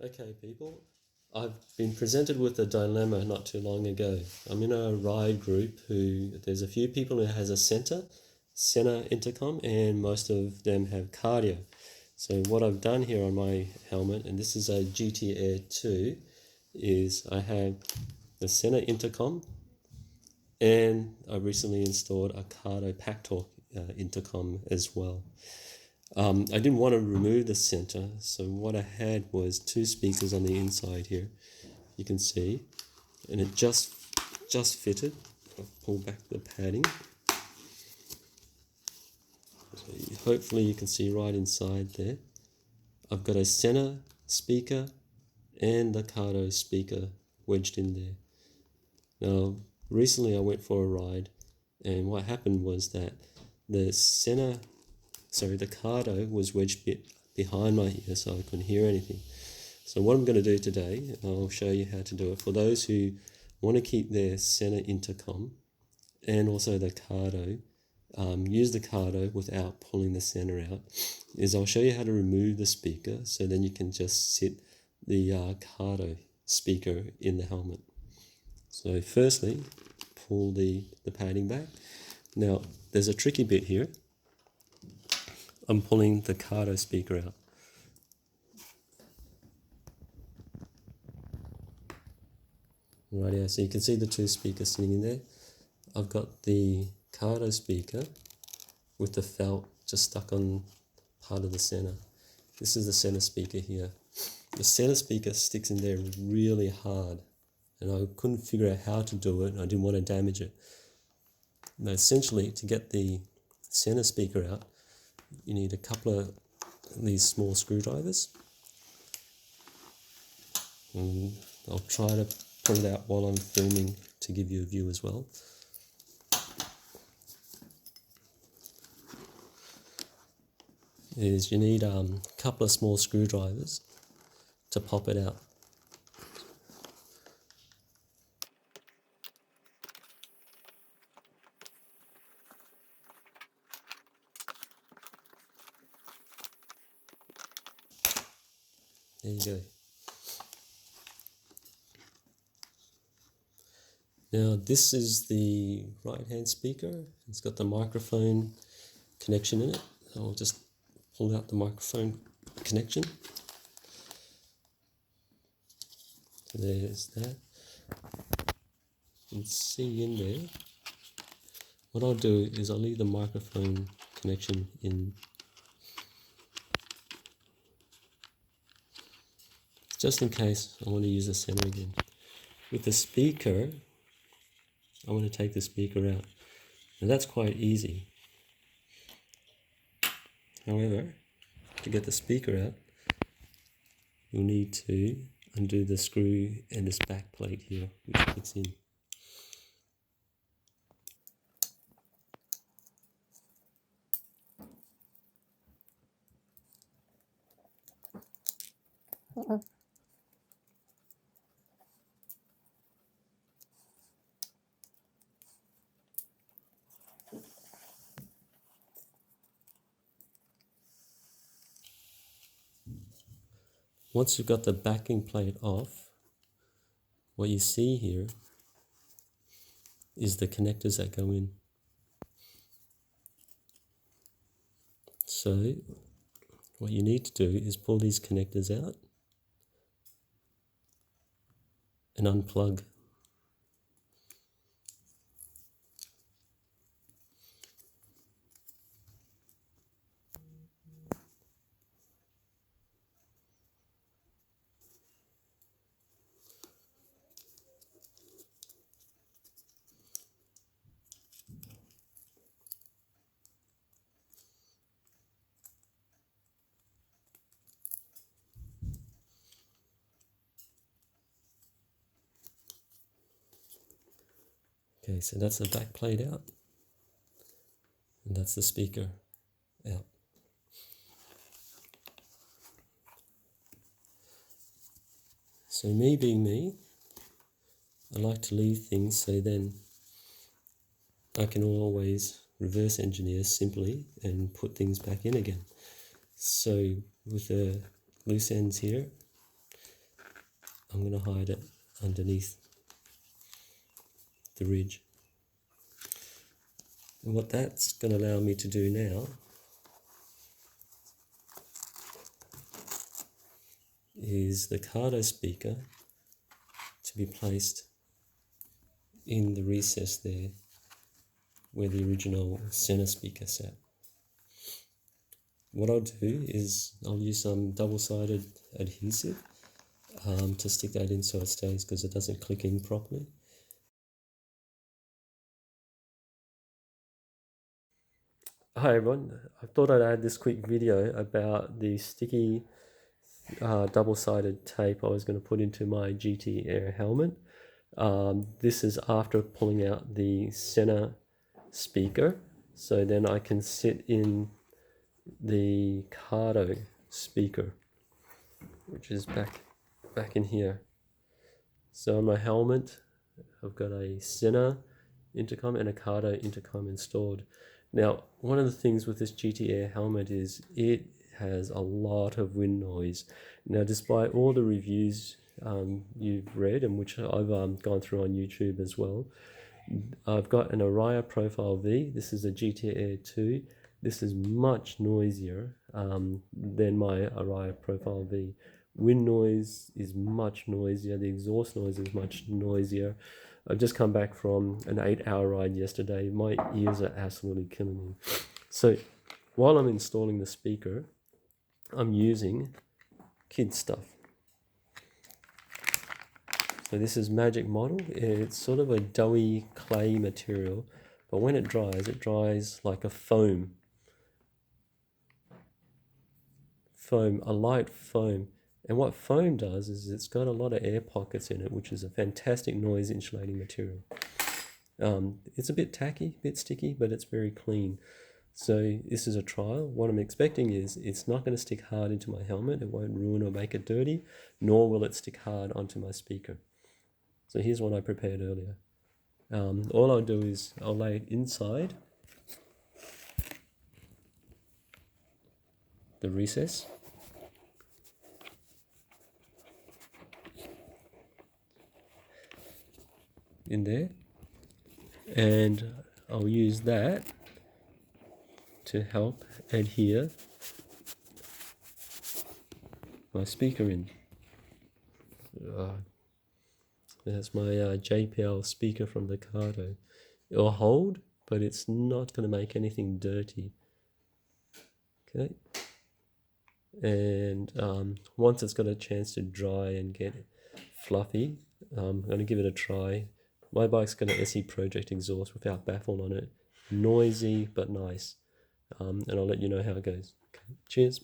Okay, people, I've been presented with a dilemma not too long ago. I'm in a ride group there's a few people who has a Sena intercom, and most of them have cardio. So what I've done here on my helmet, and this is a GT Air 2, is I have the Sena intercom, and I recently installed a Cardo Pack Talk intercom as well. I didn't want to remove the center, so what I had was two speakers on the inside here, you can see, and it just fitted. I'll pull back the padding. So hopefully you can see right inside there. I've got a Sena speaker and the Cardo speaker wedged in there. Now, recently I went for a ride, and what happened was that the Cardo was wedged behind my ear, so I couldn't hear anything. So what I'm going to do today, I'll show you how to do it. For those who want to keep their Sena intercom and also the Cardo, use the Cardo without pulling the Sena out, is I'll show you how to remove the speaker, so then you can just sit the Cardo speaker in the helmet. So firstly, pull the padding back. Now, there's a tricky bit here. I'm pulling the Cardo speaker out. Right, yeah, so you can see the two speakers sitting in there. I've got the Cardo speaker with the felt just stuck on part of the Sena. This is the Sena speaker here. The Sena speaker sticks in there really hard, and I couldn't figure out how to do it, and I didn't want to damage it. Now, essentially, to get the Sena speaker out, you need a couple of these small screwdrivers. And I'll try to put it out while I'm filming to give you a view as well. You need a couple of small screwdrivers to pop it out. There you go. Now this is the right hand speaker. It's got the microphone connection in it. I'll just pull out the microphone connection. So there's that. You can see in there. What I'll do is I'll leave the microphone connection in, just in case I want to use the Sena again. With the speaker, I want to take the speaker out. Now that's quite easy. However, to get the speaker out, you'll need to undo the screw and this back plate here, which fits in. Once you've got the backing plate off, what you see here is the connectors that go in. So what you need to do is pull these connectors out and unplug. Okay, so that's the back plate out, and that's the speaker out. So me being me, I like to leave things so then I can always reverse engineer simply and put things back in again. So with the loose ends here, I'm going to hide it underneath the ridge. And what that's going to allow me to do now is the Cardo speaker to be placed in the recess there where the original Sena speaker sat. What I'll do is I'll use some double-sided adhesive to stick that in so it stays, because it doesn't click in properly. Hi everyone, I thought I'd add this quick video about the sticky double-sided tape I was going to put into my GT Air helmet. This is after pulling out the Sena speaker, so then I can sit in the Cardo speaker, which is back in here. So on my helmet I've got a Sena intercom and a Cardo intercom installed. Now, one of the things with this GT Air helmet is it has a lot of wind noise. Now, despite all the reviews you've read, and which I've gone through on YouTube as well, I've got an Araya Profile V. This is a GT Air 2. This is much noisier than my Araya Profile V. Wind noise is much noisier. The exhaust noise is much noisier. I've just come back from an 8-hour ride yesterday. My ears are absolutely killing me. So while I'm installing the speaker, I'm using kids stuff. So this is Magic Model. It's sort of a doughy clay material, but when it dries like a foam, a light foam. And what foam does is it's got a lot of air pockets in it, which is a fantastic noise insulating material. It's a bit tacky, a bit sticky, but it's very clean. So this is a trial. What I'm expecting is it's not going to stick hard into my helmet. It won't ruin or make it dirty, nor will it stick hard onto my speaker. So here's what I prepared earlier. All I'll do is I'll lay it inside the recess. In there, and I'll use that to help adhere my speaker in. That's my JPL speaker from the Cardo. It'll hold, but it's not going to make anything dirty. Okay, and once it's got a chance to dry and get fluffy, I'm going to give it a try. My bike's got an SE Project exhaust without baffle on it. Noisy, but nice. And I'll let you know how it goes. Okay. Cheers.